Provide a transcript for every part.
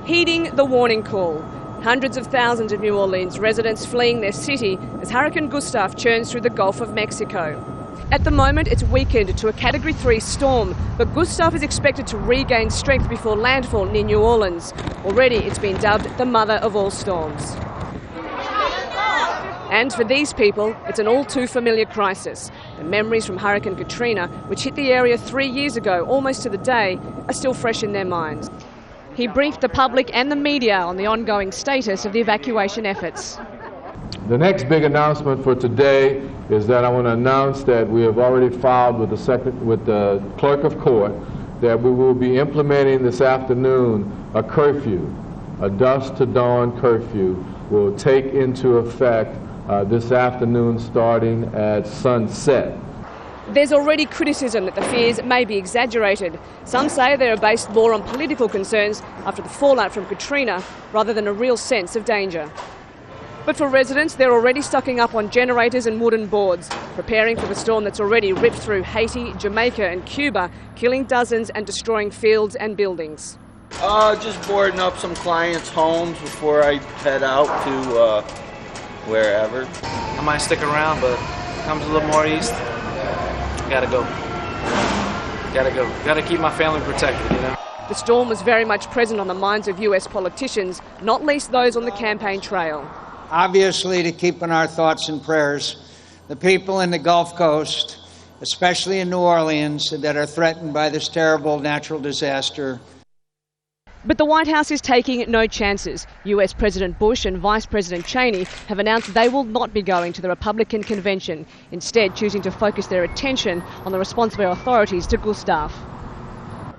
Heeding the warning call, hundreds of thousands of New Orleans residents fleeing their city as Hurricane Gustav churns through the Gulf of Mexico. At the moment, it's weakened to a Category 3 storm, but Gustav is expected to regain strength before landfall near New Orleans. Already, it's been dubbed the mother of all storms. And for these people, it's an all-too-familiar crisis. The memories from Hurricane Katrina, which hit the area 3 years ago, almost to the day, are still fresh in their minds. He briefed the public and the media on the ongoing status of the evacuation efforts. The next big announcement for today is that I want to announce that we have already filed with the clerk of court that we will be implementing this afternoon a curfew, a dusk to dawn curfew will take into effect this afternoon starting at sunset. There's already criticism that the fears may be exaggerated. Some say they are based more on political concerns after the fallout from Katrina rather than a real sense of danger. But for residents, they're already stocking up on generators and wooden boards, preparing for the storm that's already ripped through Haiti, Jamaica and Cuba, killing dozens and destroying fields and buildings. Just boarding up some clients' homes before I head out to wherever. I might stick around, but comes a little more east, gotta go. Gotta keep my family protected, you know. The storm was very much present on the minds of US politicians, not least those on the campaign trail. Obviously, to keep in our thoughts and prayers the people in the Gulf Coast, especially in New Orleans, that are threatened by this terrible natural disaster. But the White House is taking no chances. US President Bush and Vice President Cheney have announced they will not be going to the Republican convention, instead choosing to focus their attention on the response of their authorities to Gustav.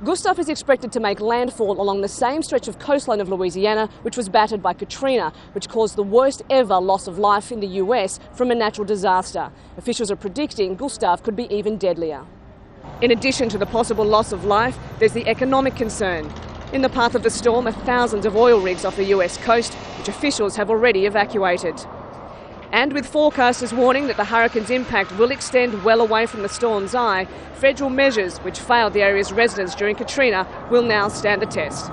Gustav is expected to make landfall along the same stretch of coastline of Louisiana which was battered by Katrina, which caused the worst ever loss of life in the US from a natural disaster. Officials are predicting Gustav could be even deadlier. In addition to the possible loss of life, there's the economic concern. In the path of the storm are thousands of oil rigs off the US coast, which officials have already evacuated. And with forecasters warning that the hurricane's impact will extend well away from the storm's eye, federal measures which failed the area's residents during Katrina will now stand the test.